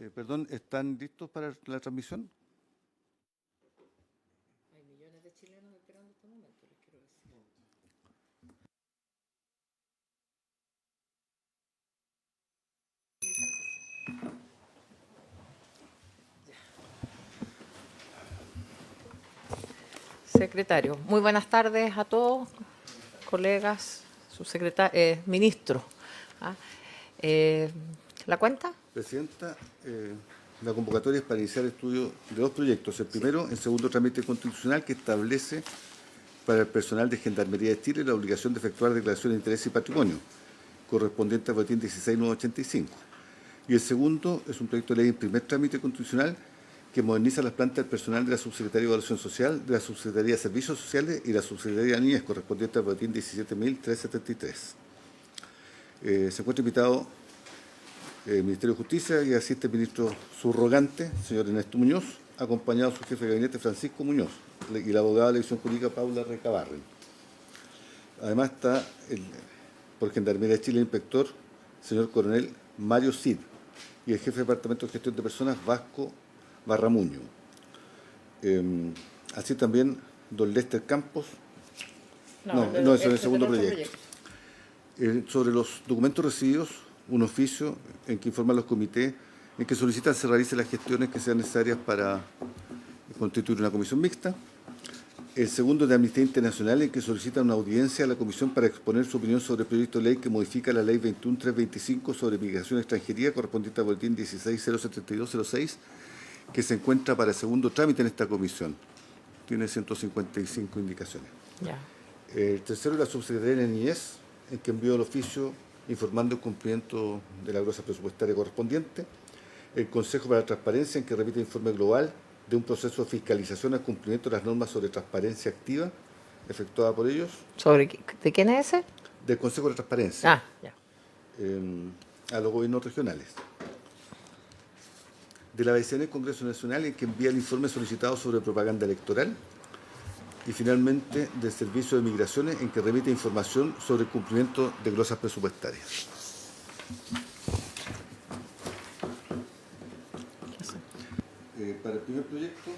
Perdón, ¿están listos para la transmisión? Hay millones de chilenos esperando este momento, les quiero decir. Secretario, muy buenas tardes a todos, colegas, ministro. ¿La cuenta? Presidenta, la convocatoria es para iniciar estudio de dos proyectos. El primero, en segundo trámite constitucional, que establece para el personal de Gendarmería de Chile la obligación de efectuar declaración de interés y patrimonio, correspondiente al boletín 16985. Y el segundo es un proyecto de ley en primer trámite constitucional que moderniza las plantas del personal de la Subsecretaría de Evaluación Social, de la Subsecretaría de Servicios Sociales y la Subsecretaría de Niñez, correspondiente al boletín 17.373. Se encuentra invitado el Ministerio de Justicia y asiste el ministro subrogante, señor Ernesto Muñoz, acompañado de su jefe de gabinete, Francisco Muñoz, y la abogada de la División Jurídica, Paula Recabarren. Además está, por Gendarmería de Chile, el inspector, señor coronel Mario Cid, y el jefe de Departamento de Gestión de Personas, Vasco Barramuño. Así también don Lester Campos. No, eso es el segundo proyecto. Sobre los documentos recibidos, un oficio en que informan los comités en que solicitan se realicen las gestiones que sean necesarias para constituir una comisión mixta. El segundo de Amnistía Internacional, en que solicitan una audiencia a la comisión para exponer su opinión sobre el proyecto de ley que modifica la ley 21.325 sobre migración y extranjería, correspondiente al boletín 16.07206, que se encuentra para segundo trámite en esta comisión. Tiene 155 indicaciones. Ya. El tercero, la Subsecretaría de Niñez, en que envió el oficio informando el cumplimiento de la glosa presupuestaria correspondiente. El Consejo para la Transparencia, en que remite informe global de un proceso de fiscalización al cumplimiento de las normas sobre transparencia activa efectuada por ellos. ¿De quién es ese? Del Consejo de la Transparencia. Ah, ya. A los gobiernos regionales. De la BCN del Congreso Nacional, en que envía el informe solicitado sobre propaganda electoral. Y finalmente del Servicio de Migraciones, en que remite información sobre el cumplimiento de glosas presupuestarias. Para el primer proyecto,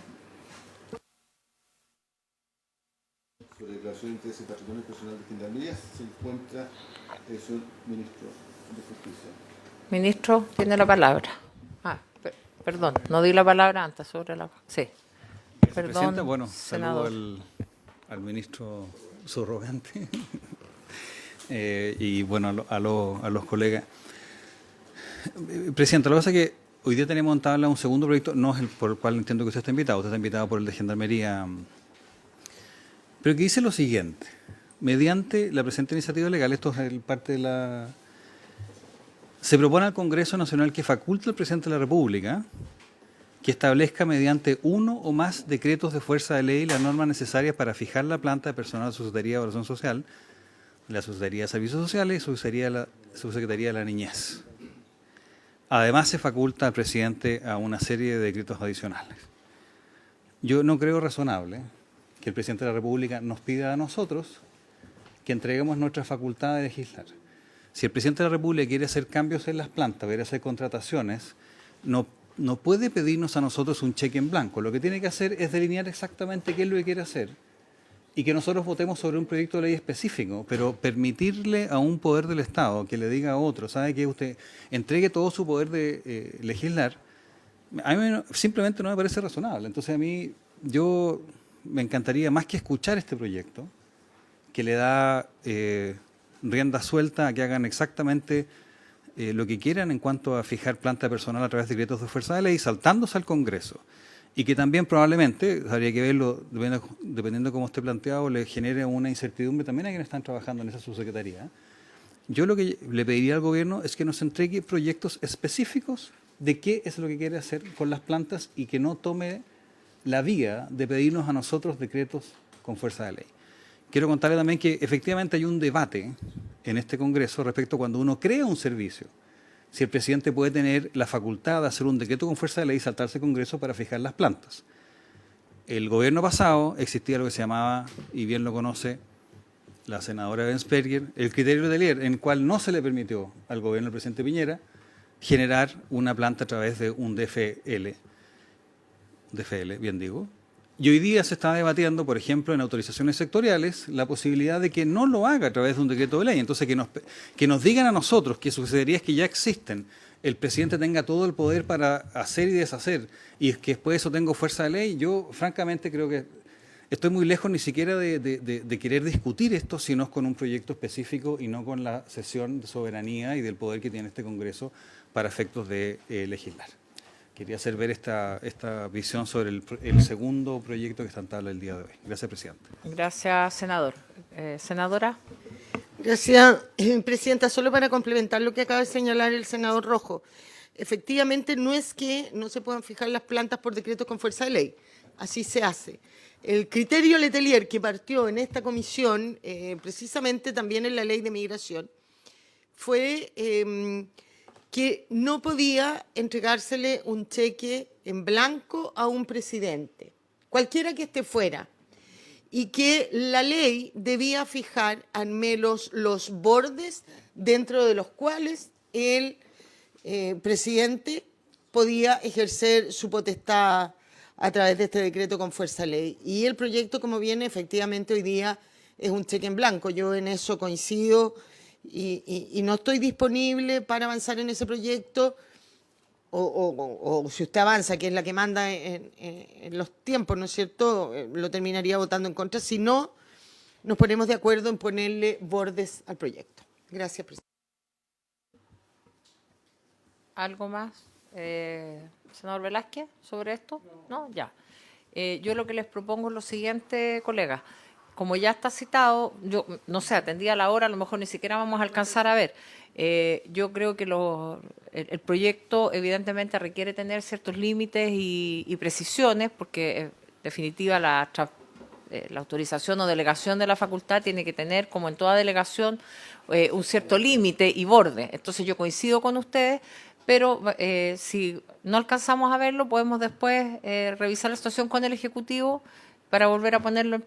sobre declaración de interés y patrimonio personal de Gendarmería, se encuentra el señor ministro de Justicia. Ministro, tiene la palabra. Perdón, no di la palabra antes sobre la... Sí. Perdón, Presidenta, bueno, senador. saludo al ministro subrogante y bueno, a los colegas. Presidenta, lo que pasa es que hoy día tenemos en tabla un segundo proyecto, no es el por el cual entiendo que usted está invitado por el de Gendarmería, pero que dice lo siguiente: mediante la presente iniciativa legal, esto es parte de la... Se propone al Congreso Nacional que faculte al presidente de la República que establezca mediante uno o más decretos de fuerza de ley las normas necesarias para fijar la planta de personal de la Subsecretaría de Evaluación Social, la Subsecretaría de Servicios Sociales y Subsecretaría de la Niñez. Además, se faculta al presidente a una serie de decretos adicionales. Yo no creo razonable que el presidente de la República nos pida a nosotros que entreguemos nuestra facultad de legislar. Si el presidente de la República quiere hacer cambios en las plantas, quiere hacer contrataciones, no puede pedirnos a nosotros un cheque en blanco. Lo que tiene que hacer es delinear exactamente qué es lo que quiere hacer y que nosotros votemos sobre un proyecto de ley específico, pero permitirle a un poder del Estado que le diga a otro, ¿sabe qué? Usted entregue todo su poder de legislar, a mí simplemente no me parece razonable. Entonces yo me encantaría, más que escuchar este proyecto, que le da rienda suelta a que hagan exactamente lo que quieran en cuanto a fijar planta personal a través de decretos de fuerza de ley, saltándose al Congreso. Y que también probablemente, habría que verlo, dependiendo de cómo esté planteado, le genere una incertidumbre también a quienes están trabajando en esa subsecretaría. Yo lo que le pediría al gobierno es que nos entregue proyectos específicos de qué es lo que quiere hacer con las plantas y que no tome la vía de pedirnos a nosotros decretos con fuerza de ley. Quiero contarle también que efectivamente hay un debate en este Congreso respecto a cuando uno crea un servicio, si el presidente puede tener la facultad de hacer un decreto con fuerza de ley y saltarse el Congreso para fijar las plantas. El gobierno pasado existía lo que se llamaba, y bien lo conoce la senadora Bensperger, el criterio de Leer, en el cual no se le permitió al gobierno del presidente Piñera generar una planta a través de un DFL, bien digo. Y hoy día se está debatiendo, por ejemplo, en autorizaciones sectoriales, la posibilidad de que no lo haga a través de un decreto de ley. Entonces, que nos digan a nosotros que sucedería es que ya existen, el presidente tenga todo el poder para hacer y deshacer, y que después eso tenga fuerza de ley. Yo, francamente, creo que estoy muy lejos ni siquiera de querer discutir esto, sino con un proyecto específico y no con la cesión de soberanía y del poder que tiene este Congreso para efectos de legislar. Quería hacer ver esta visión sobre el segundo proyecto que está en tabla el día de hoy. Gracias, presidente. Gracias, senador. Senadora. Gracias, presidenta. Solo para complementar lo que acaba de señalar el senador Rojo. Efectivamente, no es que no se puedan fijar las plantas por decreto con fuerza de ley. Así se hace. El criterio Letelier que partió en esta comisión, precisamente también en la ley de migración, fue que no podía entregársele un cheque en blanco a un presidente, cualquiera que esté fuera, y que la ley debía fijar al menos los bordes dentro de los cuales el presidente podía ejercer su potestad a través de este decreto con fuerza de ley. Y el proyecto, como viene, efectivamente hoy día es un cheque en blanco. Yo en eso coincido y no estoy disponible para avanzar en ese proyecto, o si usted avanza, que es la que manda en los tiempos, ¿no es cierto?, lo terminaría votando en contra. Si no, nos ponemos de acuerdo en ponerle bordes al proyecto. Gracias, presidente. ¿Algo más? Senador Velázquez, sobre esto. No, ya. Yo lo que les propongo es lo siguiente, colegas. Como ya está citado, yo no sé, atendía la hora, a lo mejor ni siquiera vamos a alcanzar a ver. Yo creo que el proyecto evidentemente requiere tener ciertos límites y precisiones, porque en definitiva la autorización o delegación de la facultad tiene que tener, como en toda delegación, un cierto límite y borde. Entonces yo coincido con ustedes, pero si no alcanzamos a verlo, podemos después revisar la situación con el Ejecutivo para volver a ponerlo en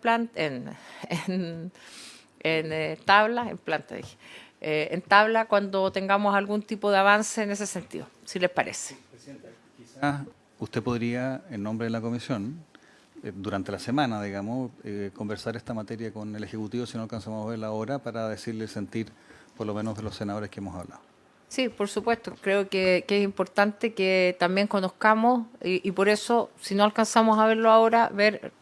tabla, en tabla cuando tengamos algún tipo de avance en ese sentido, si les parece. Presidenta, quizás usted podría, en nombre de la comisión, durante la semana, digamos, conversar esta materia con el Ejecutivo, si no alcanzamos a verla ahora, para decirle el sentir, por lo menos, de los senadores que hemos hablado. Sí, por supuesto. Creo que es importante que también conozcamos y por eso, si no alcanzamos a verlo ahora, ver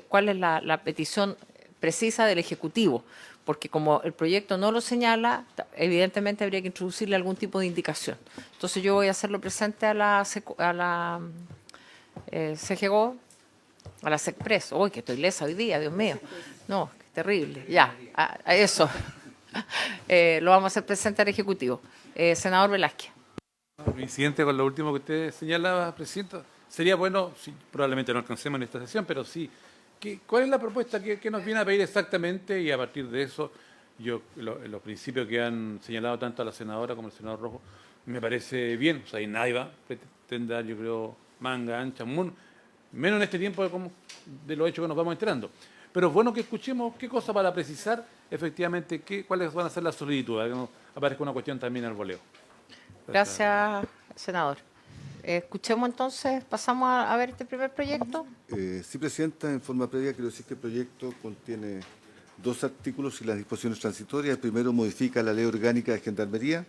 cuál es la petición precisa del Ejecutivo, porque como el proyecto no lo señala, evidentemente habría que introducirle algún tipo de indicación. Entonces yo voy a hacerlo presente a la CGO, a la SECPRES. Uy, que estoy lesa hoy día, Dios mío. No, qué terrible. Ya, a eso. Lo vamos a hacer presente al Ejecutivo. Senador Velázquez. Coincidente con lo último que usted señalaba, Presidenta, sería bueno, sí, probablemente no alcancemos en esta sesión, pero sí, ¿cuál es la propuesta que nos viene a pedir exactamente? Y a partir de eso, los principios que han señalado tanto a la senadora como al senador Rojo, me parece bien. O sea, y nadie va a pretender, yo creo, manga ancha, menos en este tiempo de los hechos que nos vamos enterando. Pero es bueno que escuchemos qué cosa para precisar efectivamente cuáles van a ser las solicitudes, que no aparezca una cuestión también al voleo. Gracias, senador. Escuchemos entonces, pasamos a ver este primer proyecto. Sí, presidenta, en forma previa quiero decir que el proyecto contiene 2 artículos y las disposiciones transitorias. El primero modifica la Ley Orgánica de Gendarmería,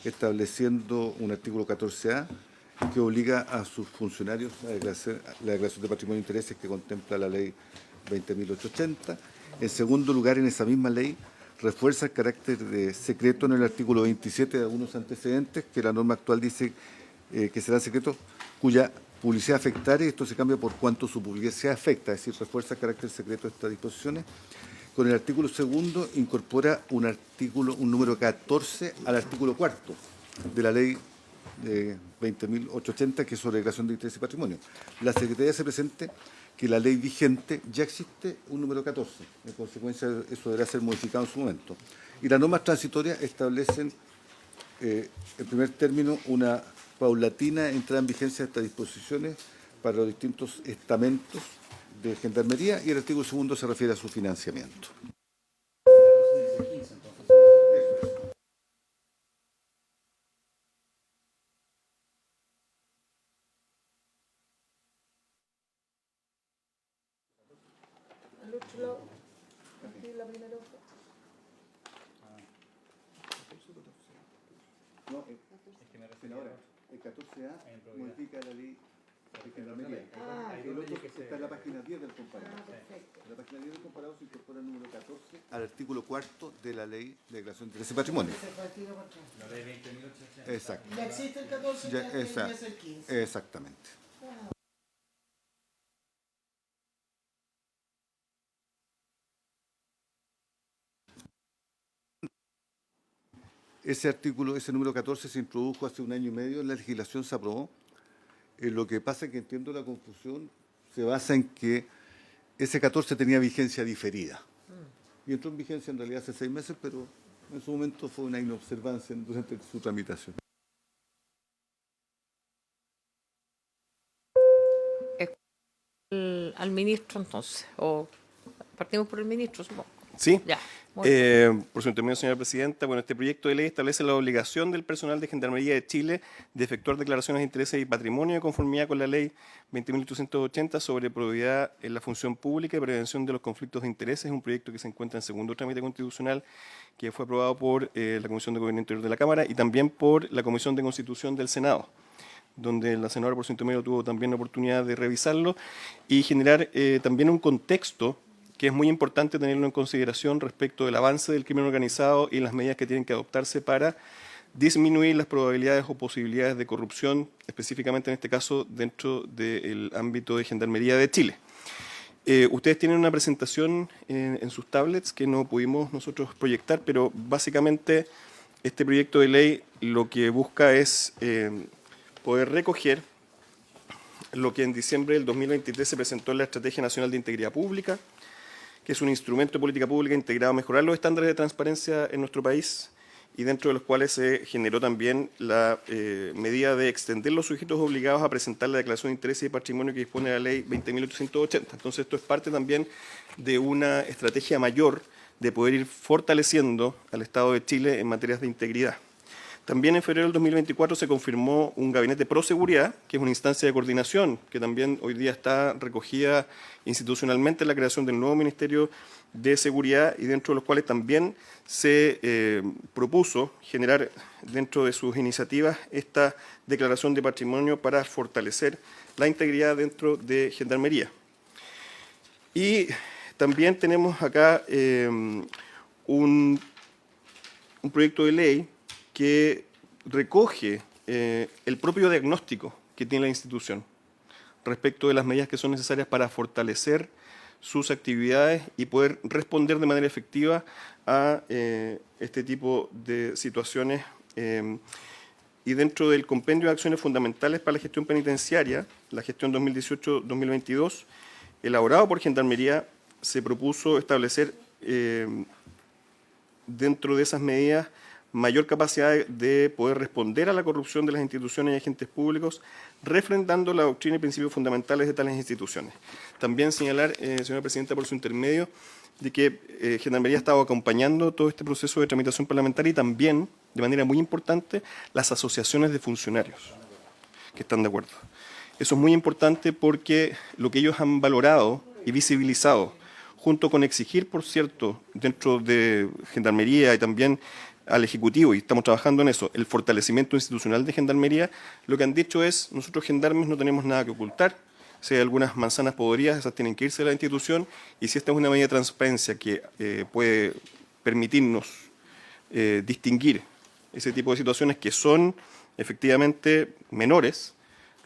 estableciendo un artículo 14A que obliga a sus funcionarios a la declaración de patrimonio e intereses que contempla la Ley 20.880. En segundo lugar, en esa misma ley, refuerza el carácter de secreto en el artículo 27 de algunos antecedentes, que la norma actual dice que será secreto cuya publicidad afectare, y esto se cambia por cuanto su publicidad afecta, es decir, refuerza el carácter secreto de estas disposiciones. Con el artículo segundo incorpora un número 14 al artículo 4 de la ley 20.880, que es sobre declaración de interés y patrimonio. La Secretaría hace presente que la ley vigente ya existe un número 14. En consecuencia, eso deberá ser modificado en su momento. Y las normas transitorias establecen, en primer término, una paulatina entrada en vigencia de estas disposiciones para los distintos estamentos de Gendarmería, y el artículo segundo se refiere a su financiamiento. Senadora, el 14A modifica la ley de gendarmería. El otro está en la página 10 del comparado. En la página 10 del comparado se incorpora el número 14 al artículo 4 de la ley de declaración de interés y patrimonio. La ley 20.880. Exacto. Ya existe el 14, Ya, ya es el 15. exactamente. Ese artículo, ese número 14 se introdujo hace 1 año y medio, la legislación se aprobó. Lo que pasa es que entiendo la confusión, se basa en que ese 14 tenía vigencia diferida. Y entró en vigencia en realidad hace 6 meses, pero en su momento fue una inobservancia durante su tramitación. Al ministro entonces, o partimos por el ministro, supongo. Sí. Ya. Muy bien. Por su intermedio, señora presidenta, bueno, este proyecto de ley establece la obligación del personal de Gendarmería de Chile de efectuar declaraciones de intereses y patrimonio de conformidad con la ley 20.880 sobre probidad en la función pública y prevención de los conflictos de intereses. Es un proyecto que se encuentra en segundo trámite constitucional, que fue aprobado por la Comisión de Gobierno Interior de la Cámara y también por la Comisión de Constitución del Senado, donde la senadora por su intermedio tuvo también la oportunidad de revisarlo y generar también un contexto que es muy importante tenerlo en consideración respecto del avance del crimen organizado y las medidas que tienen que adoptarse para disminuir las probabilidades o posibilidades de corrupción, específicamente en este caso dentro del ámbito de Gendarmería de Chile. Ustedes tienen una presentación en sus tablets que no pudimos nosotros proyectar, pero básicamente este proyecto de ley lo que busca es poder recoger lo que en diciembre del 2023 se presentó en la Estrategia Nacional de Integridad Pública, que es un instrumento de política pública integrado a mejorar los estándares de transparencia en nuestro país y dentro de los cuales se generó también la medida de extender los sujetos obligados a presentar la declaración de intereses y patrimonio que dispone la ley 20.880. Entonces esto es parte también de una estrategia mayor de poder ir fortaleciendo al Estado de Chile en materias de integridad. También en febrero del 2024 se confirmó un gabinete pro seguridad, que es una instancia de coordinación que también hoy día está recogida institucionalmente en la creación del nuevo Ministerio de Seguridad y dentro de los cuales también se propuso generar dentro de sus iniciativas esta declaración de patrimonio para fortalecer la integridad dentro de Gendarmería. Y también tenemos acá un proyecto de ley que recoge el propio diagnóstico que tiene la institución respecto de las medidas que son necesarias para fortalecer sus actividades y poder responder de manera efectiva a este tipo de situaciones. Y dentro del compendio de acciones fundamentales para la gestión penitenciaria, la gestión 2018-2022, elaborado por Gendarmería, se propuso establecer dentro de esas medidas mayor capacidad de poder responder a la corrupción de las instituciones y agentes públicos, refrendando la doctrina y principios fundamentales de tales instituciones. También señalar, señora presidenta, por su intermedio, de que Gendarmería ha estado acompañando todo este proceso de tramitación parlamentaria y también, de manera muy importante, las asociaciones de funcionarios que están de acuerdo. Eso es muy importante porque lo que ellos han valorado y visibilizado, junto con exigir, por cierto, dentro de Gendarmería y también al Ejecutivo, y estamos trabajando en eso, el fortalecimiento institucional de Gendarmería, lo que han dicho es, nosotros gendarmes no tenemos nada que ocultar, si hay algunas manzanas podridas, esas tienen que irse de la institución, y si esta es una medida de transparencia que puede permitirnos distinguir ese tipo de situaciones que son efectivamente menores,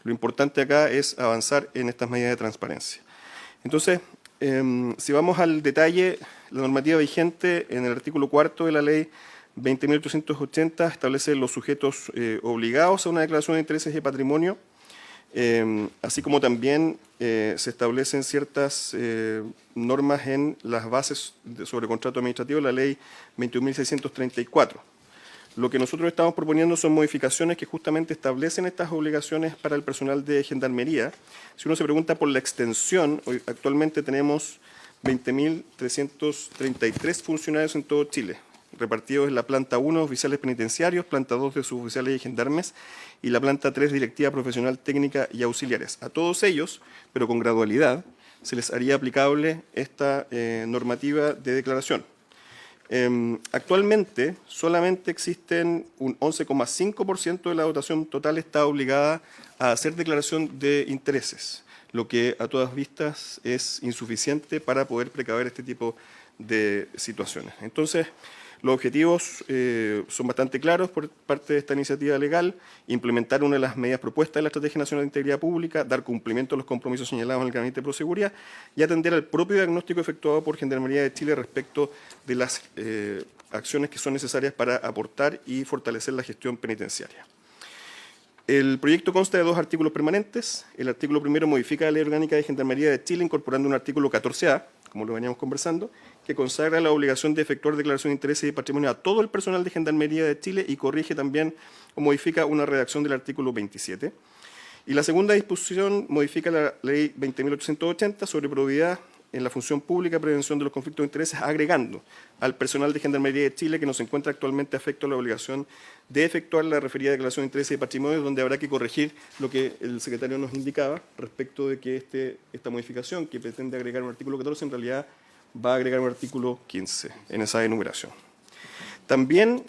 lo importante acá es avanzar en estas medidas de transparencia. Entonces, si vamos al detalle, la normativa vigente en el artículo 4 de la ley 20.880 establece los sujetos obligados a una declaración de intereses y patrimonio, así como también se establecen ciertas normas en las bases sobre contrato administrativo, la ley 21.634. Lo que nosotros estamos proponiendo son modificaciones que justamente establecen estas obligaciones para el personal de Gendarmería. Si uno se pregunta por la extensión, hoy actualmente tenemos 20.333 funcionarios en todo Chile, repartidos en la planta 1 oficiales penitenciarios, planta 2 de suboficiales y gendarmes y la planta 3 directiva profesional técnica y auxiliares. A todos ellos, pero con gradualidad, se les haría aplicable esta normativa de declaración. Actualmente, solamente existen un 11,5% de la dotación total está obligada a hacer declaración de intereses, lo que a todas vistas es insuficiente para poder precaver este tipo de situaciones. Entonces, los objetivos son bastante claros por parte de esta iniciativa legal: implementar una de las medidas propuestas de la Estrategia Nacional de Integridad Pública, dar cumplimiento a los compromisos señalados en el Gabinete de Proseguridad y atender al propio diagnóstico efectuado por Gendarmería de Chile respecto de las acciones que son necesarias para aportar y fortalecer la gestión penitenciaria. El proyecto consta de 2 artículos permanentes. El artículo primero modifica la Ley Orgánica de Gendarmería de Chile incorporando un artículo 14A, como lo veníamos conversando, que consagra la obligación de efectuar declaración de intereses y patrimonio a todo el personal de Gendarmería de Chile y corrige también o modifica una redacción del artículo 27. Y la segunda disposición modifica la Ley 20.880 sobre probidad en la función pública y prevención de los conflictos de intereses, agregando al personal de Gendarmería de Chile que no se encuentra actualmente afecto a la obligación de efectuar la referida declaración de intereses y patrimonio, donde habrá que corregir lo que el secretario nos indicaba respecto de que esta modificación que pretende agregar un artículo 14 en realidad va a agregar un artículo 15 en esa enumeración. También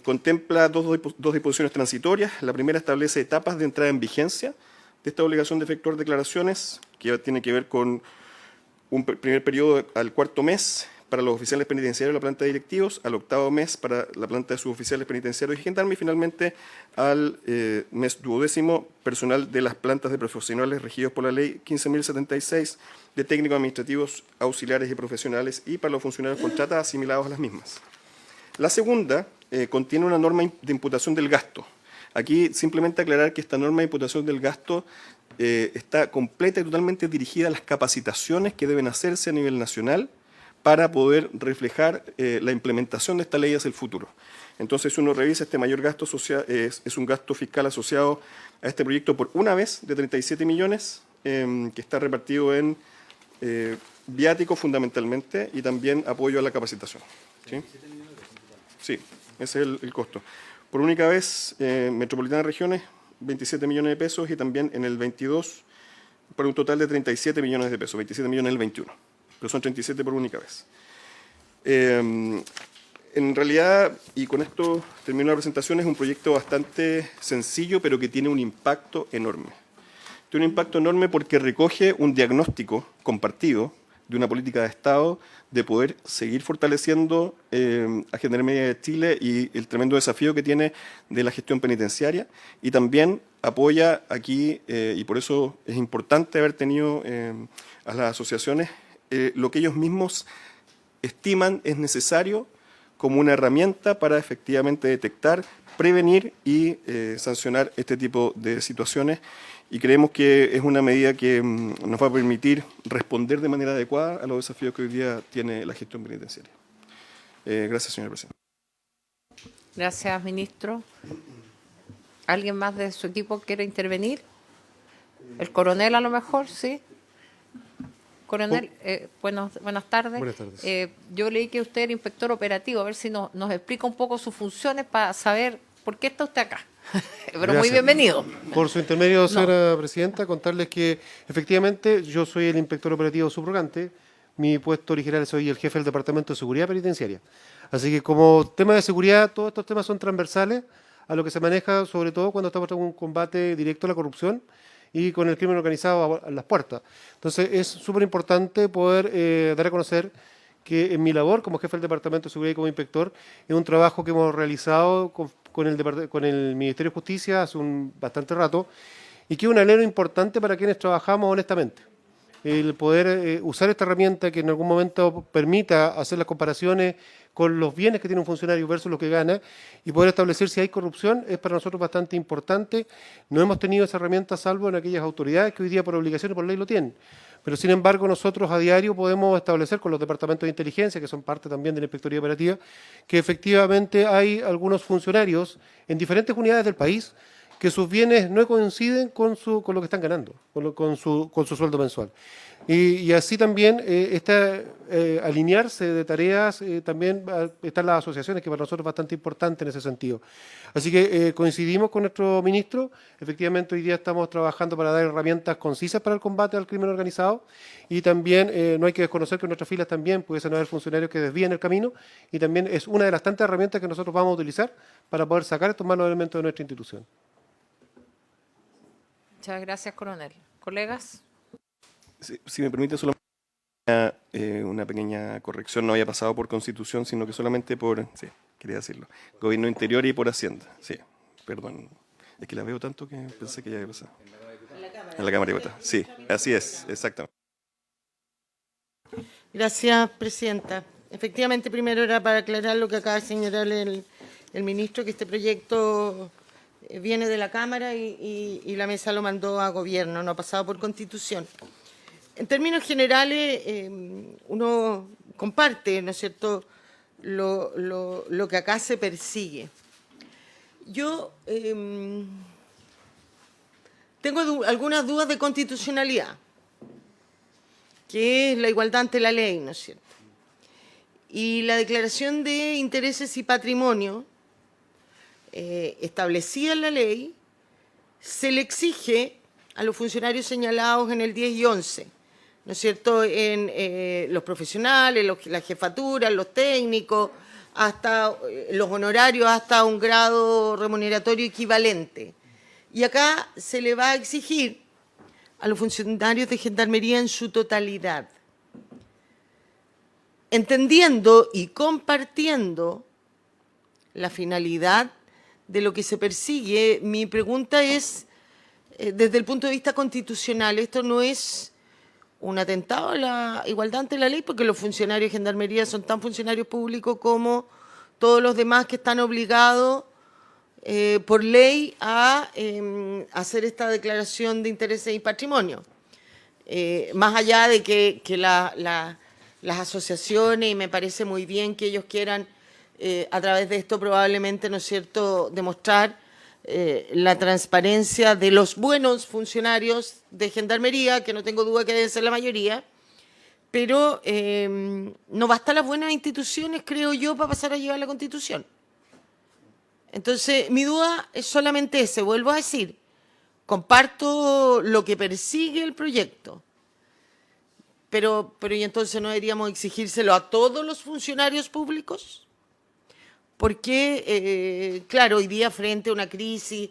contempla dos disposiciones transitorias. La primera establece etapas de entrada en vigencia de esta obligación de efectuar declaraciones, que tiene que ver con un primer periodo al 4.º mes para los oficiales penitenciarios de la planta de directivos, al 8.º mes para la planta de suboficiales penitenciarios y gendarmes, y finalmente al mes 12.º personal de las plantas de profesionales regidos por la Ley 15.076 de técnicos administrativos, auxiliares y profesionales, y para los funcionarios contratas asimilados a las mismas. La segunda contiene una norma de imputación del gasto. Aquí simplemente aclarar que esta norma de imputación del gasto está completa y totalmente dirigida a las capacitaciones que deben hacerse a nivel nacional para poder reflejar la implementación de esta ley hacia el futuro. Entonces, si uno revisa este mayor gasto social, es un gasto fiscal asociado a este proyecto por una vez de 37 millones, que está repartido en viáticos fundamentalmente y también apoyo a la capacitación. ¿Sí? Sí, ese es el costo. Por única vez, Metropolitana de Regiones, 27 millones de pesos, y también en el 22, para un total de 37 millones de pesos, 27 millones en el 21, pero son 37 por única vez. En realidad, y con esto termino la presentación, es un proyecto bastante sencillo, pero que tiene un impacto enorme. Tiene un impacto enorme porque recoge un diagnóstico compartido de una política de Estado de poder seguir fortaleciendo a Gendarmería de Chile y el tremendo desafío que tiene de la gestión penitenciaria, y también apoya aquí, y por eso es importante haber tenido a las asociaciones, lo que ellos mismos estiman es necesario como una herramienta para efectivamente detectar, prevenir y sancionar este tipo de situaciones. Y creemos que es una medida que nos va a permitir responder de manera adecuada a los desafíos que hoy día tiene la gestión penitenciaria. Gracias, señor presidente. Gracias, ministro. ¿Alguien más de su equipo quiere intervenir? ¿El coronel a lo mejor? Sí. Coronel, buenas tardes. Buenas tardes. Yo leí que usted era inspector operativo. A ver si nos explica un poco sus funciones para saber por qué está usted acá. Pero Gracias. muy bienvenido. Por su intermedio, señora presidenta, contarles que efectivamente yo soy el inspector operativo subrogante. Mi puesto original soy el jefe del Departamento de Seguridad Penitenciaria. Así que como tema de seguridad, todos estos temas son transversales a lo que se maneja, sobre todo cuando estamos en un combate directo a la corrupción y con el crimen organizado a las puertas. Entonces es súper importante poder dar a conocer que en mi labor como jefe del Departamento de Seguridad y como inspector es un trabajo que hemos realizado con el Ministerio de Justicia hace bastante rato, y que es un alero importante para quienes trabajamos honestamente. El poder usar esta herramienta que en algún momento permita hacer las comparaciones con los bienes que tiene un funcionario versus lo que gana y poder establecer si hay corrupción es para nosotros bastante importante. No hemos tenido esa herramienta salvo en aquellas autoridades que hoy día por obligación y por ley lo tienen. Pero sin embargo nosotros a diario podemos establecer con los departamentos de inteligencia, que son parte también de la Inspectoría Operativa, que efectivamente hay algunos funcionarios en diferentes unidades del país que sus bienes no coinciden con lo que están ganando, con su sueldo mensual. Y así también alinearse de tareas, también están las asociaciones, que para nosotros es bastante importante en ese sentido. Así que coincidimos con nuestro ministro. Efectivamente, hoy día estamos trabajando para dar herramientas concisas para el combate al crimen organizado, y también no hay que desconocer que en nuestras filas también pudiesen haber funcionarios que desvíen el camino, y también es una de las tantas herramientas que nosotros vamos a utilizar para poder sacar estos malos elementos de nuestra institución. Muchas gracias, coronel. ¿Colegas? Si me permite, solamente una pequeña corrección. No había pasado por Constitución, sino que solamente por, sí, quería decirlo, Gobierno Interior y por Hacienda. Sí, perdón. Es que la veo tanto que pensé que ya había pasado. En la Cámara de Diputados. Sí, así es, exactamente. Gracias, presidenta. Efectivamente, primero era para aclarar lo que acaba de señalar el ministro, que este proyecto viene de la Cámara y la mesa lo mandó a Gobierno, no ha pasado por Constitución. En términos generales, uno comparte, ¿no es cierto?, lo que acá se persigue. Yo tengo algunas dudas de constitucionalidad, que es la igualdad ante la ley, ¿no es cierto? Y la declaración de intereses y patrimonio establecida en la ley se le exige a los funcionarios señalados en el 10 y 11, ¿no es cierto?, en los profesionales, las jefaturas, los técnicos, hasta los honorarios, hasta un grado remuneratorio equivalente. Y acá se le va a exigir a los funcionarios de Gendarmería en su totalidad. Entendiendo y compartiendo la finalidad de lo que se persigue, mi pregunta es, desde el punto de vista constitucional, ¿esto no es un atentado a la igualdad ante la ley? Porque los funcionarios de Gendarmería son tan funcionarios públicos como todos los demás que están obligados por ley a hacer esta declaración de intereses y patrimonio. Más allá de que las asociaciones, y me parece muy bien que ellos quieran a través de esto probablemente, ¿no es cierto?, demostrar la transparencia de los buenos funcionarios de Gendarmería, que no tengo duda que deben ser la mayoría, pero no basta las buenas instituciones, creo yo, para pasar a llevar la Constitución. Entonces, mi duda es solamente ese, vuelvo a decir, comparto lo que persigue el proyecto, pero ¿y entonces no deberíamos exigírselo a todos los funcionarios públicos? Porque, claro, hoy día frente a una crisis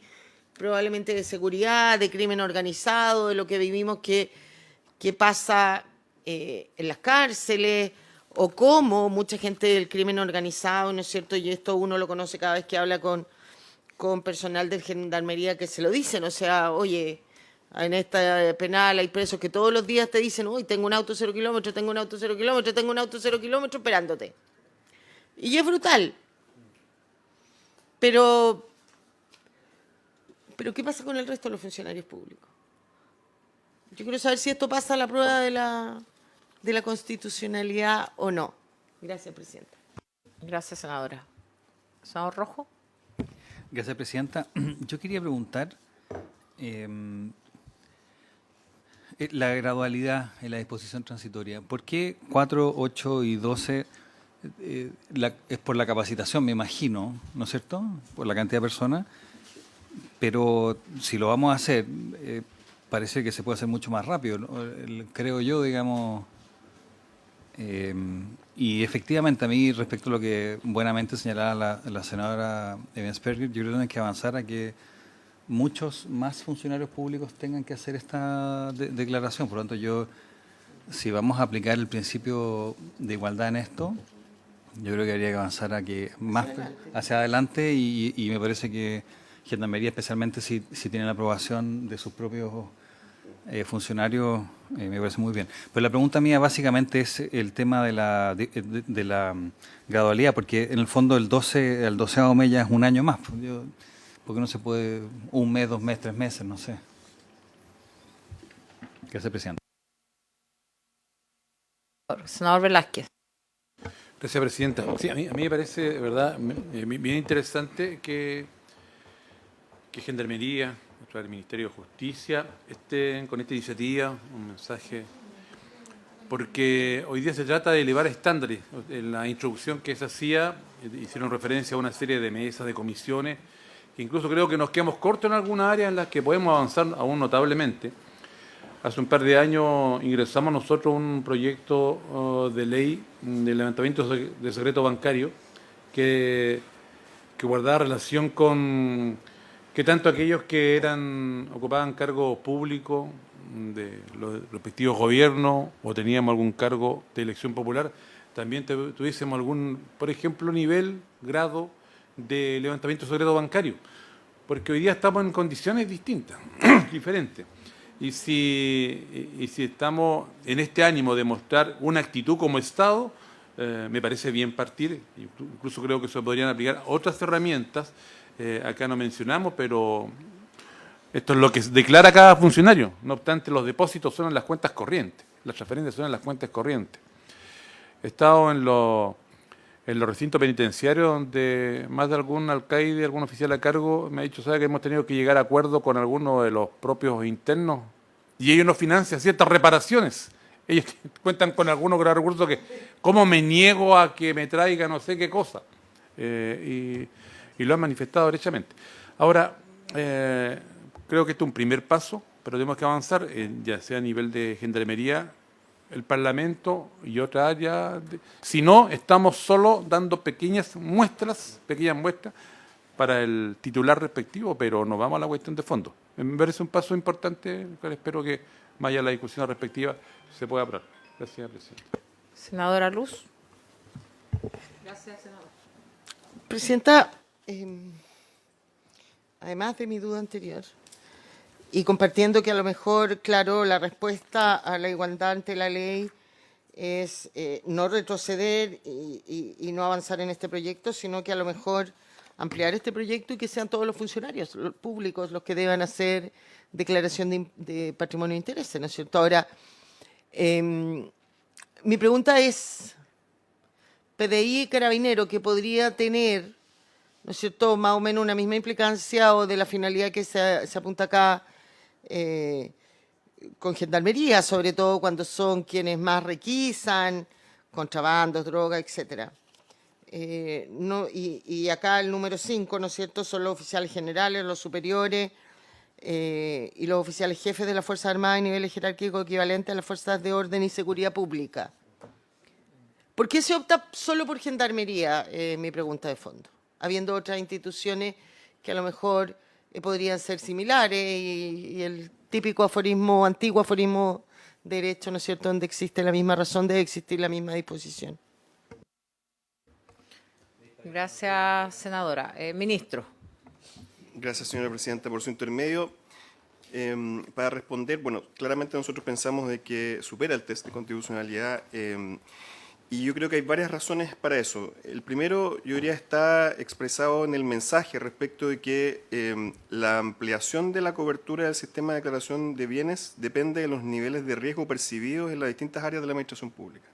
probablemente de seguridad, de crimen organizado, de lo que vivimos que pasa en las cárceles, o cómo mucha gente del crimen organizado, ¿no es cierto?, y esto uno lo conoce cada vez que habla con personal de Gendarmería, que se lo dicen, o sea, oye, en esta penal hay presos que todos los días te dicen, uy, tengo un auto 0 kilómetros, tengo un auto 0 kilómetros, tengo un auto 0 kilómetros esperándote. Y es brutal. Pero ¿qué pasa con el resto de los funcionarios públicos? Yo quiero saber si esto pasa a la prueba de la constitucionalidad o no. Gracias, presidenta. Gracias, senadora. Senador Rojo. Gracias, presidenta. Yo quería preguntar la gradualidad en la disposición transitoria. ¿Por qué 4, 8 y 12 es por la capacitación, me imagino, ¿no es cierto?, por la cantidad de personas, pero si lo vamos a hacer, parece que se puede hacer mucho más rápido, ¿no?, creo yo, digamos. Y efectivamente, a mí, respecto a lo que buenamente señalaba la senadora Ebensperger, yo creo que tenemos que avanzar a que muchos más funcionarios públicos tengan que hacer esta declaración. Por lo tanto, si vamos a aplicar el principio de igualdad en esto, yo creo que habría que avanzar a que más hacia adelante, y me parece que Gendarmería, especialmente si tiene la aprobación de sus propios funcionarios, me parece muy bien. Pero la pregunta mía básicamente es el tema de la gradualidad, porque en el fondo el 12º mes ya es un año más. ¿Por qué no se puede un mes, 2 meses, 3 meses? No sé. Gracias, presidente. Senador Velázquez. Gracias, presidenta. Sí, a mí me parece, de verdad, bien interesante que que Gendarmería, el Ministerio de Justicia estén con esta iniciativa, un mensaje, porque hoy día se trata de elevar estándares. En la introducción que se hacía, hicieron referencia a una serie de mesas, de comisiones, que incluso creo que nos quedamos cortos en algunas áreas en las que podemos avanzar aún notablemente. Hace un par de años ingresamos nosotros un proyecto de ley de levantamiento de secreto bancario que guardaba relación con que tanto aquellos que ocupaban cargos públicos de los respectivos gobiernos o teníamos algún cargo de elección popular, también tuviésemos algún, por ejemplo, nivel, grado de levantamiento de secreto bancario. Porque hoy día estamos en condiciones distintas, diferentes. Y si estamos en este ánimo de mostrar una actitud como Estado, me parece bien partir, incluso creo que se podrían aplicar otras herramientas, acá no mencionamos, pero esto es lo que declara cada funcionario. No obstante, los depósitos son en las cuentas corrientes, las transferencias son en las cuentas corrientes. He estado en los recintos penitenciarios donde más de algún alcaide, algún oficial a cargo me ha dicho, ¿sabe que hemos tenido que llegar a acuerdo con algunos de los propios internos? Y ellos nos financian ciertas reparaciones. Ellos cuentan con algunos graves recursos que, ¿cómo me niego a que me traiga no sé qué cosa? Y lo han manifestado derechamente. Ahora, creo que esto es un primer paso, pero tenemos que avanzar, ya sea a nivel de Gendarmería, el Parlamento y otra área. Si no, estamos solo dando pequeñas muestras para el titular respectivo, pero nos vamos a la cuestión de fondo. Me parece un paso importante, que espero que más allá de la discusión respectiva se pueda aprobar. Gracias, Presidenta. Senadora Luz. Gracias, senadora. Presidenta, además de mi duda anterior, y compartiendo que a lo mejor, claro, la respuesta a la igualdad ante la ley es no retroceder y no avanzar en este proyecto, sino que a lo mejor ampliar este proyecto y que sean todos los funcionarios públicos los que deban hacer declaración de patrimonio de intereses, ¿no es cierto? Ahora, mi pregunta es, PDI y Carabinero, que podría tener, ¿no es cierto?, más o menos una misma implicancia o de la finalidad que se apunta acá con Gendarmería, sobre todo cuando son quienes más requisan, contrabandos, droga, etcétera. Y acá el número 5, ¿no es cierto?, son los oficiales generales, los superiores y los oficiales jefes de las Fuerzas Armadas a niveles jerárquicos equivalentes a las Fuerzas de Orden y Seguridad Pública. ¿Por qué se opta solo por Gendarmería? Mi pregunta de fondo. Habiendo otras instituciones que a lo mejor podrían ser similares y el típico aforismo, antiguo aforismo de derecho, ¿no es cierto?, donde existe la misma razón, debe existir la misma disposición. Gracias, senadora. Ministro. Gracias, señora presidenta, por su intermedio. Para responder, bueno, claramente nosotros pensamos de que supera el test de constitucionalidad y yo creo que hay varias razones para eso. El primero, yo diría, está expresado en el mensaje respecto de que la ampliación de la cobertura del sistema de declaración de bienes depende de los niveles de riesgo percibidos en las distintas áreas de la administración pública.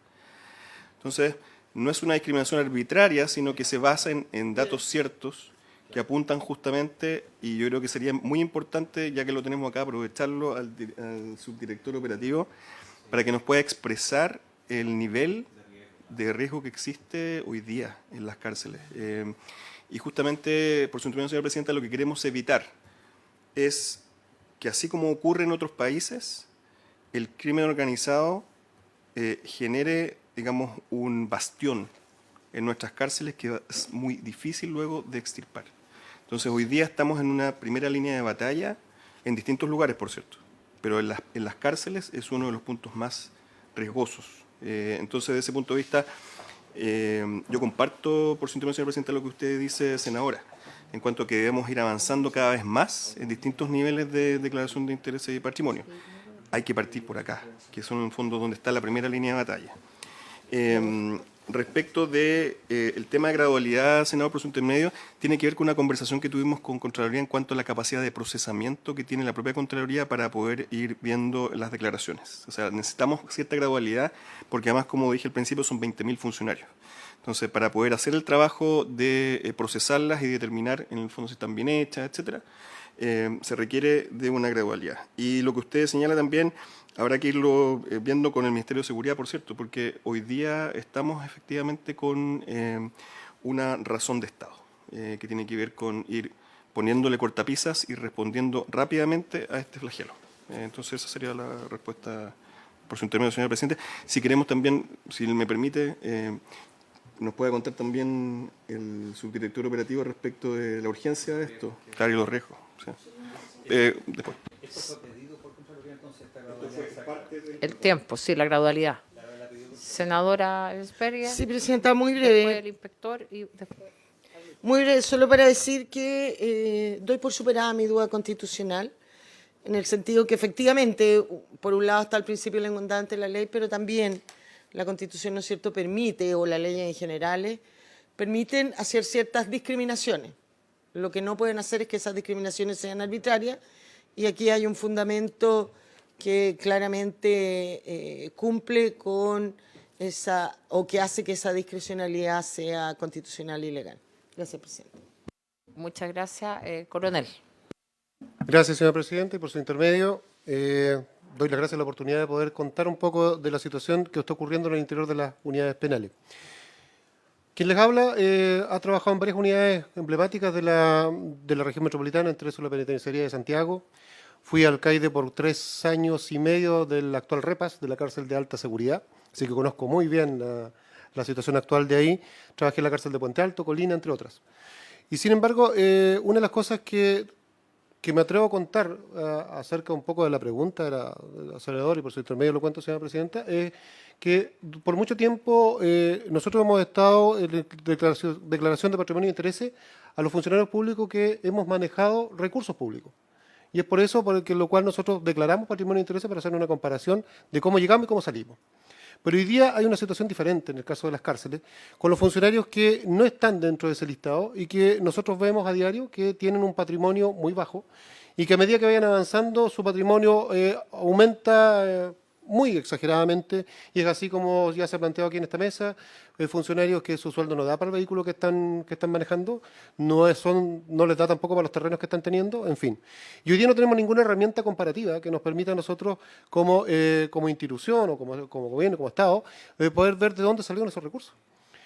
Entonces, no es una discriminación arbitraria, sino que se basa en datos ciertos que apuntan justamente, y yo creo que sería muy importante, ya que lo tenemos acá, aprovecharlo al subdirector operativo para que nos pueda expresar el nivel de riesgo que existe hoy día en las cárceles. Y justamente, por su intervención, señora presidenta, lo que queremos evitar es que, así como ocurre en otros países, el crimen organizado genere, digamos, un bastión en nuestras cárceles que es muy difícil luego de extirpar. Entonces, hoy día estamos en una primera línea de batalla, en distintos lugares, por cierto, pero en las cárceles es uno de los puntos más riesgosos. Entonces, desde ese punto de vista, yo comparto, por su intervención, señora presidenta, lo que usted dice, senadora, en cuanto a que debemos ir avanzando cada vez más en distintos niveles de declaración de intereses y patrimonio. Hay que partir por acá, que son en el fondo donde está la primera línea de batalla. Respecto de el tema de gradualidad, senador, por su intermedio, tiene que ver con una conversación que tuvimos con Contraloría en cuanto a la capacidad de procesamiento que tiene la propia Contraloría para poder ir viendo las declaraciones. O sea, necesitamos cierta gradualidad porque además, como dije al principio, son 20.000 funcionarios. Entonces, para poder hacer el trabajo de procesarlas y determinar en el fondo si están bien hechas, etcétera, se requiere de una gradualidad. Y lo que usted señala también, habrá que irlo viendo con el Ministerio de Seguridad, por cierto, porque hoy día estamos efectivamente con una razón de Estado, que tiene que ver con ir poniéndole cortapisas y respondiendo rápidamente a este flagelo. Entonces esa sería la respuesta por su intermedio, señor presidente. Si queremos también, si me permite, nos puede contar también el subdirector operativo respecto de la urgencia de esto. Claro, y los riesgos. Sí. Después. El tiempo, sí, la gradualidad. Senadora Esperia. Sí, presidenta, muy Después breve. el inspector y después... Muy breve, solo para decir que doy por superada mi duda constitucional, en el sentido que efectivamente, por un lado está el principio de la igualdad ante la ley, pero también la Constitución, ¿no es cierto?, permite, o las leyes en general, permiten hacer ciertas discriminaciones. Lo que no pueden hacer es que esas discriminaciones sean arbitrarias, y aquí hay un fundamento que claramente cumple con esa, o que hace que esa discrecionalidad sea constitucional y legal. Gracias, presidente. Muchas gracias. Coronel. Gracias, señor presidente, y por su intermedio. Doy las gracias a la oportunidad de poder contar un poco de la situación que está ocurriendo en el interior de las unidades penales. Quien les habla ha trabajado en varias unidades emblemáticas de la región metropolitana, entre eso la penitenciaría de Santiago. Fui alcaide por 3 años y medio del actual REPAS, de la cárcel de alta seguridad, así que conozco muy bien la situación actual de ahí. Trabajé en la cárcel de Puente Alto, Colina, entre otras. Y sin embargo, una de las cosas que me atrevo a contar acerca un poco de la pregunta del senador, y por su intermedio lo cuento, señora presidenta, es que por mucho tiempo nosotros hemos estado en declaración de patrimonio de intereses a los funcionarios públicos que hemos manejado recursos públicos. Y es por eso por lo cual nosotros declaramos patrimonio de intereses para hacer una comparación de cómo llegamos y cómo salimos. Pero hoy día hay una situación diferente en el caso de las cárceles, con los funcionarios que no están dentro de ese listado y que nosotros vemos a diario que tienen un patrimonio muy bajo y que a medida que vayan avanzando su patrimonio aumenta muy exageradamente, y es así como ya se ha planteado aquí en esta mesa, funcionarios que su sueldo no da para el vehículo que están manejando, no les da tampoco para los terrenos que están teniendo, en fin. Y hoy día no tenemos ninguna herramienta comparativa que nos permita a nosotros como institución o como gobierno, como Estado, poder ver de dónde salieron esos recursos.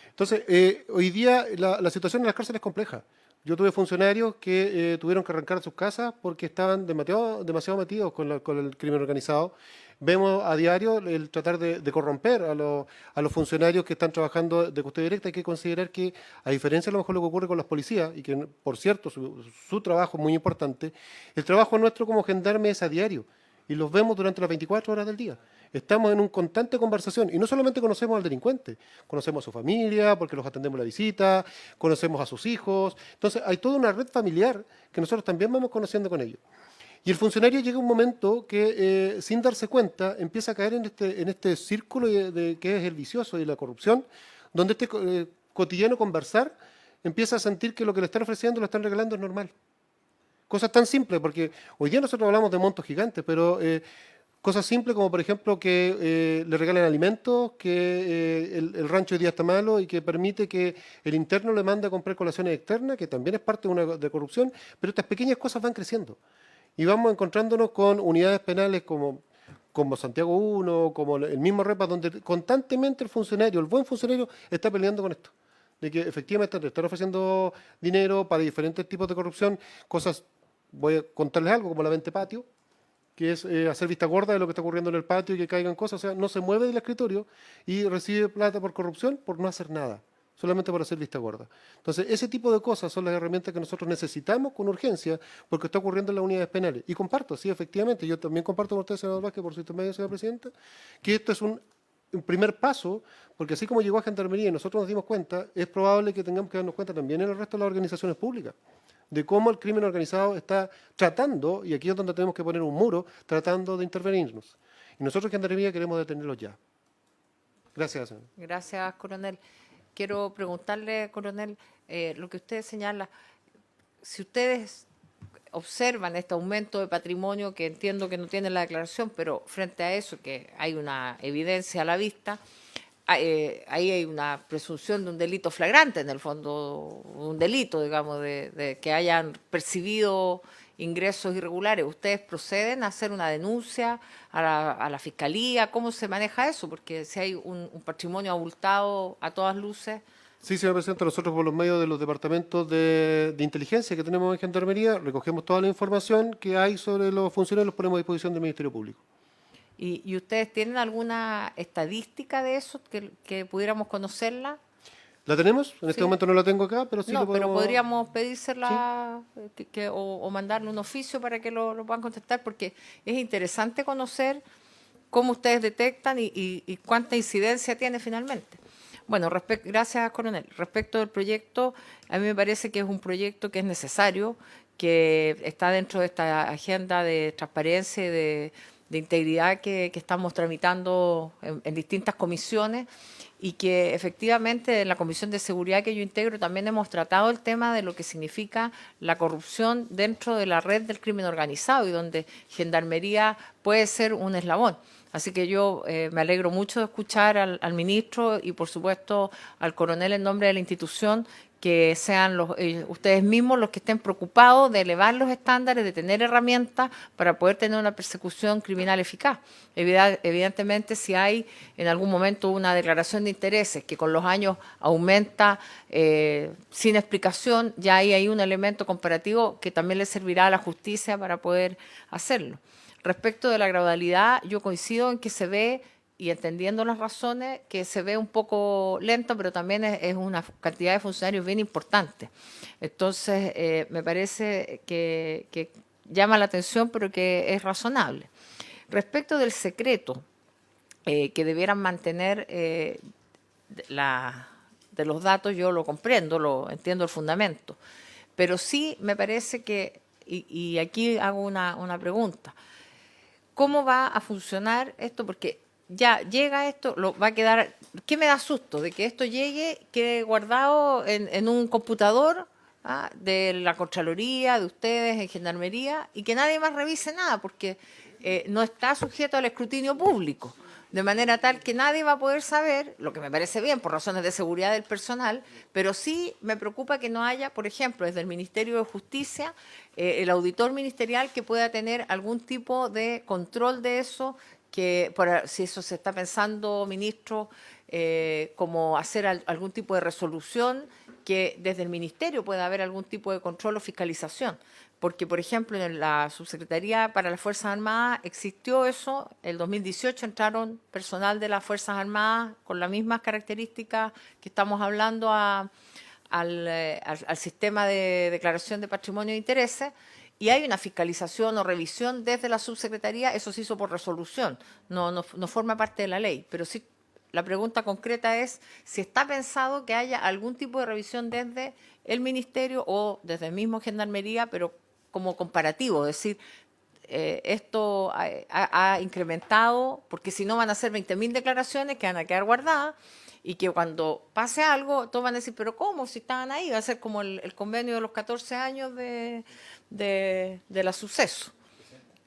Entonces, hoy día la situación en las cárceles es compleja. Yo tuve funcionarios que tuvieron que arrancar de sus casas porque estaban demasiado metidos con el crimen organizado. Vemos a diario el tratar de corromper a los funcionarios que están trabajando de custodia directa. Hay que considerar que, a diferencia de lo mejor lo que ocurre con las policías, y que, por cierto, su trabajo es muy importante, el trabajo nuestro como gendarme es a diario, y los vemos durante las 24 horas del día. Estamos en una constante conversación, y no solamente conocemos al delincuente, conocemos a su familia, porque los atendemos la visita, conocemos a sus hijos. Entonces, hay toda una red familiar que nosotros también vamos conociendo con ellos. Y el funcionario llega un momento que, sin darse cuenta, empieza a caer en este círculo que es el vicioso y la corrupción, donde este cotidiano conversar empieza a sentir que lo que le están ofreciendo, lo están regalando, es normal. Cosas tan simples, porque hoy día nosotros hablamos de montos gigantes, pero cosas simples como, por ejemplo, que le regalen alimentos, que el rancho hoy día está malo y que permite que el interno le mande a comprar colaciones externas, que también es parte de corrupción, pero estas pequeñas cosas van creciendo. Y vamos encontrándonos con unidades penales como Santiago 1, como el mismo REPAS, donde constantemente el buen funcionario, está peleando con esto. De que efectivamente están ofreciendo dinero para diferentes tipos de corrupción, cosas, voy a contarles algo, como la vente patio, que es hacer vista gorda de lo que está ocurriendo en el patio y que caigan cosas, o sea, no se mueve del escritorio y recibe plata por corrupción por no hacer nada, solamente por hacer vista gorda. Entonces, ese tipo de cosas son las herramientas que nosotros necesitamos con urgencia porque está ocurriendo en las unidades penales. Y comparto, sí, efectivamente, yo también comparto con usted, senador Vázquez, por su intermedio, señora presidenta, que esto es un primer paso, porque así como llegó a Gendarmería y nosotros nos dimos cuenta, es probable que tengamos que darnos cuenta también en el resto de las organizaciones públicas, de cómo el crimen organizado está tratando, y aquí es donde tenemos que poner un muro, tratando de intervenirnos. Y nosotros en Gendarmería queremos detenerlo ya. Gracias, señor. Gracias, coronel. Quiero preguntarle, coronel, lo que usted señala, si ustedes observan este aumento de patrimonio, que entiendo que no tiene la declaración, pero frente a eso, que hay una evidencia a la vista, ahí hay una presunción de un delito flagrante, en el fondo, un delito, digamos, de que hayan percibido ingresos irregulares, ¿ustedes proceden a hacer una denuncia a la Fiscalía? ¿Cómo se maneja eso? Porque si hay un patrimonio abultado a todas luces. Sí, señora Presidenta, nosotros por los medios de los departamentos de inteligencia que tenemos en Gendarmería, recogemos toda la información que hay sobre los funcionarios y los ponemos a disposición del Ministerio Público. ¿Y ustedes tienen alguna estadística de eso que pudiéramos conocerla? ¿La tenemos? En este Sí. momento no la tengo acá, pero sí No, lo podemos... pero podríamos pedírsela o mandarle un oficio para que lo puedan contestar, porque es interesante conocer cómo ustedes detectan y cuánta incidencia tiene finalmente. Bueno, gracias, coronel. Respecto del proyecto, a mí me parece que es un proyecto que es necesario, que está dentro de esta agenda de transparencia y de integridad que estamos tramitando en distintas comisiones, y que efectivamente en la Comisión de Seguridad que yo integro también hemos tratado el tema de lo que significa la corrupción dentro de la red del crimen organizado y donde Gendarmería puede ser un eslabón. Así que yo me alegro mucho de escuchar al ministro y por supuesto al coronel en nombre de la institución, que sean ustedes mismos los que estén preocupados de elevar los estándares, de tener herramientas para poder tener una persecución criminal eficaz. Evidentemente, si hay en algún momento una declaración de intereses que con los años aumenta sin explicación, ya ahí hay un elemento comparativo que también le servirá a la justicia para poder hacerlo. Respecto de la gradualidad, yo coincido en que se ve, y entendiendo las razones, que se ve un poco lento, pero también es una cantidad de funcionarios bien importante. Entonces, me parece que llama la atención, pero que es razonable. Respecto del secreto que debieran mantener de los datos, yo lo comprendo, entiendo el fundamento, pero sí me parece que, y aquí hago una pregunta, ¿cómo va a funcionar esto? Porque ya llega esto, va a quedar... ¿Qué me da susto? De que esto llegue, quede guardado en un computador de la Contraloría, de ustedes, en Gendarmería, y que nadie más revise nada, porque no está sujeto al escrutinio público, de manera tal que nadie va a poder saber, lo que me parece bien por razones de seguridad del personal, pero sí me preocupa que no haya, por ejemplo, desde el Ministerio de Justicia, el auditor ministerial que pueda tener algún tipo de control de eso, que si eso se está pensando, ministro, como hacer algún tipo de resolución, que desde el Ministerio pueda haber algún tipo de control o fiscalización. Porque, por ejemplo, en la Subsecretaría para las Fuerzas Armadas existió eso. El 2018 entraron personal de las Fuerzas Armadas con las mismas características que estamos hablando al sistema de declaración de patrimonio e intereses, y hay una fiscalización o revisión desde la subsecretaría. Eso se hizo por resolución, no forma parte de la ley, pero sí la pregunta concreta es si está pensado que haya algún tipo de revisión desde el Ministerio o desde el mismo Gendarmería, pero como comparativo, es decir, esto ha incrementado, porque si no van a ser 20.000 declaraciones que van a quedar guardadas, y que cuando pase algo, todos van a decir, pero ¿cómo? Si estaban ahí, va a ser como el convenio de los 14 años de la suceso.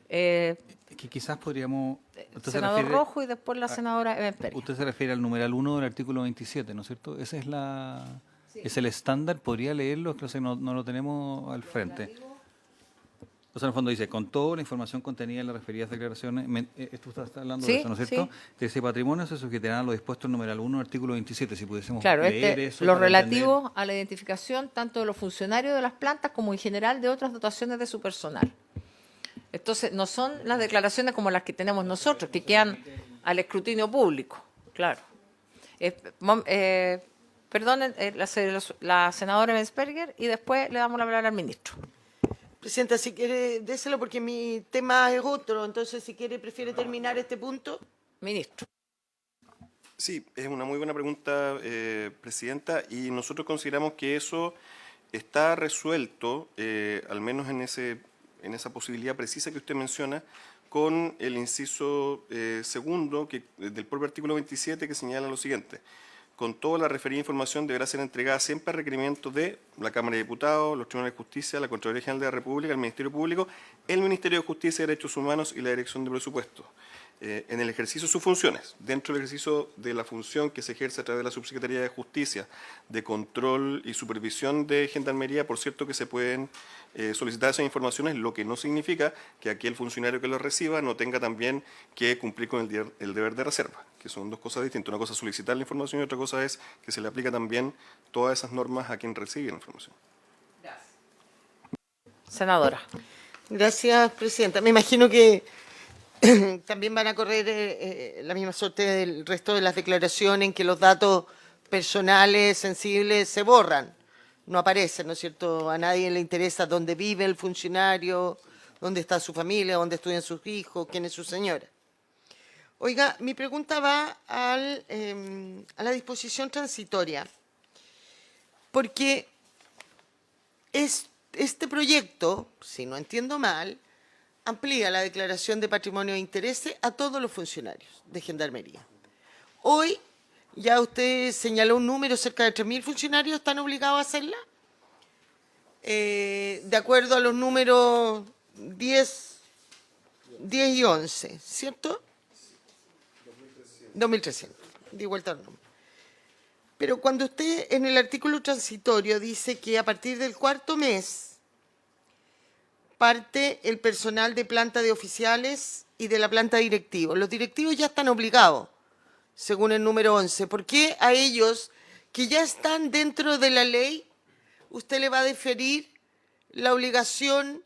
Que quizás podríamos... Senador Rojo y después la senadora Eben Pérez. Usted se refiere al numeral 1 del artículo 27, ¿no es cierto? Ese es es el estándar, podría leerlo, creo que no lo tenemos al frente. O sea, en el fondo dice, con toda la información contenida en las referidas declaraciones, esto está hablando de eso, ¿no es cierto? Sí. De ese patrimonio se sujetarán a lo dispuesto en numeral 1 del artículo 27, si pudiésemos Claro, leer eso. lo para relativo entender. a la identificación tanto de los funcionarios de las plantas como en general de otras dotaciones de su personal. Entonces, no son las declaraciones como las que tenemos nosotros, que quedan al escrutinio público, claro. Perdonen, la senadora Mensperger, y después le damos la palabra al ministro. Presidenta, si quiere, déselo porque mi tema es otro, entonces si quiere, prefiere terminar este punto. Ministro. Sí, es una muy buena pregunta, Presidenta, y nosotros consideramos que eso está resuelto, al menos en esa posibilidad precisa que usted menciona, con el inciso segundo del propio artículo 27, que señala lo siguiente: con toda la referida información deberá ser entregada siempre a requerimiento de la Cámara de Diputados, los Tribunales de Justicia, la Contraloría General de la República, el Ministerio Público, el Ministerio de Justicia y Derechos Humanos y la Dirección de Presupuestos. en el ejercicio de sus funciones, dentro del ejercicio de la función que se ejerce a través de la Subsecretaría de Justicia, de control y supervisión de Gendarmería, por cierto que se pueden solicitar esas informaciones, lo que no significa que aquel funcionario que lo reciba no tenga también que cumplir con el deber de reserva, que son dos cosas distintas. Una cosa es solicitar la información y otra cosa es que se le aplica también todas esas normas a quien recibe la información. Senadora. Gracias, presidenta. Me imagino que también van a correr la misma suerte del resto de las declaraciones en que los datos personales, sensibles, se borran, no aparecen, ¿no es cierto? A nadie le interesa dónde vive el funcionario, dónde está su familia, dónde estudian sus hijos, quién es su señora. Oiga, mi pregunta va a la disposición transitoria, porque este proyecto, si no entiendo mal, amplía la declaración de patrimonio de intereses a todos los funcionarios de Gendarmería. Hoy, ya usted señaló un número, cerca de 3.000 funcionarios están obligados a hacerla. De acuerdo a los números 10 y 11, ¿cierto? 2.300, di vuelta al número. Pero cuando usted en el artículo transitorio dice que a partir del 4.º mes parte el personal de planta de oficiales y de la planta de directivos. Los directivos ya están obligados, según el número 11. ¿Por qué a ellos, que ya están dentro de la ley, usted le va a deferir la obligación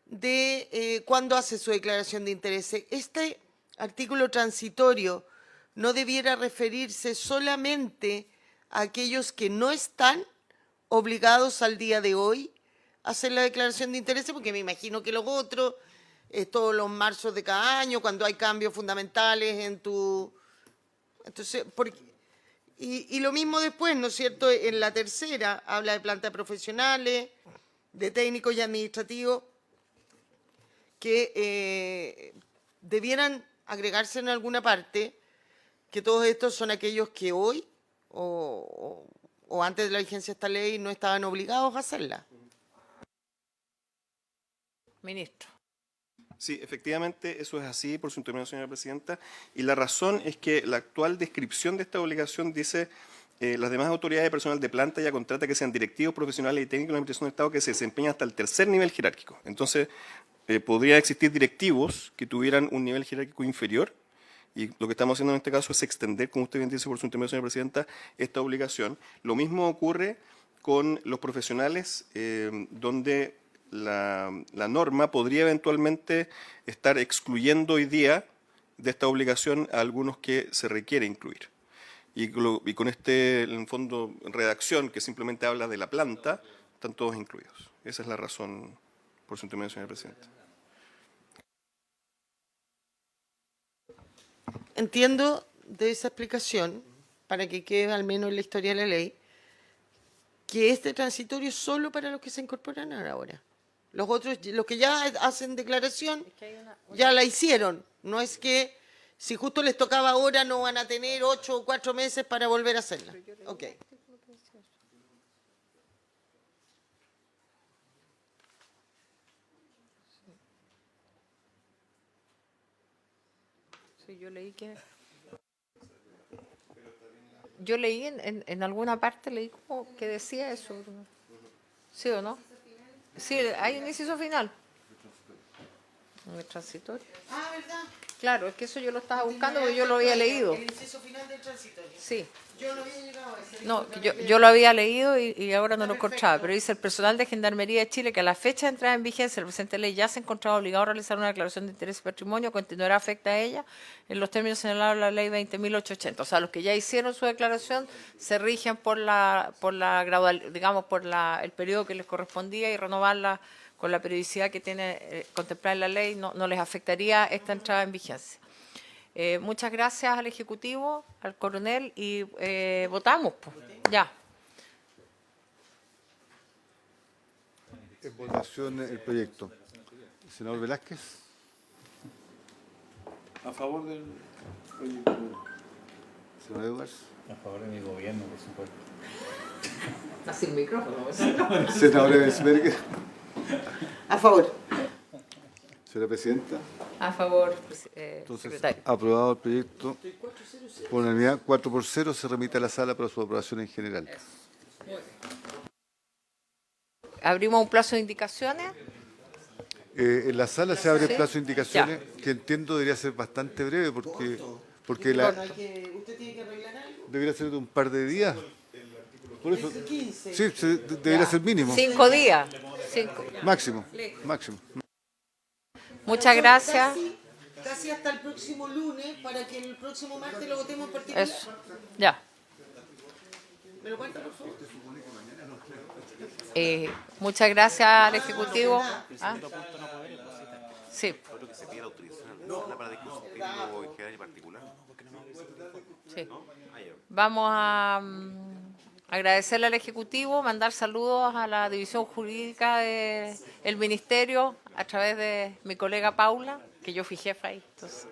de cuándo hace su declaración de intereses? Este artículo transitorio no debiera referirse solamente a aquellos que no están obligados al día de hoy hacer la declaración de intereses, porque me imagino que los otros, todos los marzos de cada año, cuando hay cambios fundamentales en tu... Entonces, y lo mismo después, ¿no es cierto? En la tercera habla de plantas profesionales, de técnicos y administrativos, que debieran agregarse en alguna parte, que todos estos son aquellos que hoy o antes de la vigencia de esta ley no estaban obligados a hacerla. Ministro. Sí, efectivamente, eso es así, por su intervención, señora presidenta, y la razón es que la actual descripción de esta obligación dice las demás autoridades de personal de planta ya contrata que sean directivos, profesionales y técnicos de la Administración del Estado que se desempeñan hasta el 3.er nivel jerárquico. Entonces, podrían existir directivos que tuvieran un nivel jerárquico inferior, y lo que estamos haciendo en este caso es extender, como usted bien dice por su intervención, señora presidenta, esta obligación. Lo mismo ocurre con los profesionales, donde la norma podría eventualmente estar excluyendo hoy día de esta obligación a algunos que se requiere incluir. Y con en fondo, redacción que simplemente habla de la planta, están todos incluidos. Esa es la razón por su intervención, señora presidenta. Entiendo de esa explicación, para que quede al menos en la historia de la ley, que este transitorio es solo para los que se incorporan ahora. Los otros, los que ya hacen declaración, ya la hicieron. No es que si justo les tocaba ahora no van a tener 8 o 4 meses para volver a hacerla. Ok. Sí, yo leí que... Yo leí en alguna parte, leí como que decía eso. ¿Sí o no? Sí, hay un inciso final. En el transitorio. Ah, ¿verdad? Claro, es que eso yo lo estaba buscando porque yo lo había leído. El inciso final del transitorio. Sí. Yo no había llegado a ese. No, yo lo había leído y ahora no lo encontraba, pero dice: el personal de Gendarmería de Chile que a la fecha de entrada en vigencia de la presente ley ya se encontraba obligado a realizar una declaración de interés y patrimonio, continuará afecta a ella en los términos señalados en la ley 20.880. O sea, los que ya hicieron su declaración se rigen por la gradual, digamos, por el periodo que les correspondía, y renovarla con la periodicidad que tiene contemplada en la ley no les afectaría esta entrada en vigencia. Muchas gracias al Ejecutivo, al coronel, y votamos. Pues. Ya. En votación el proyecto. Senador Velázquez. A favor del proyecto. Senador Edwards. A favor de mi gobierno, por supuesto. Está sin micrófono. Senador Ebensberger. A favor. Señora Presidenta, A favor, entonces, secretario. aprobado el proyecto por unanimidad, 4-0, se remite a la sala para su aprobación en general. Abrimos un plazo de indicaciones. En la sala se abre el Sí. plazo de indicaciones, que entiendo debería ser bastante breve, porque la, Bueno, ¿usted tiene que arreglar algo? debería ser de un par de días. Por eso, Es el 15. sí, debería ser mínimo, 5 días. 5. máximo. Muchas gracias. Casi hasta el próximo lunes para que el próximo martes lo votemos en particular. Eso. Ya. ¿Me lo cuenta, por favor? Muchas gracias al Ejecutivo. ¿Ah? Sí. Creo que se pide la autorización a la sala para discutirlo en general y particular. Sí. Vamos a agradecerle al Ejecutivo, mandar saludos a la División Jurídica del Ministerio a través de mi colega Paula, que yo fui jefa ahí. Entonces,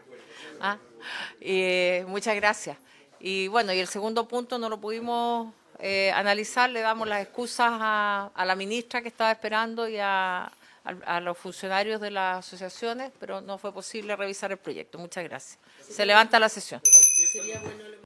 muchas gracias. Y bueno, y el segundo punto no lo pudimos analizar, le damos las excusas a la ministra que estaba esperando y a los funcionarios de las asociaciones, pero no fue posible revisar el proyecto. Muchas gracias. Se levanta la sesión. Sería bueno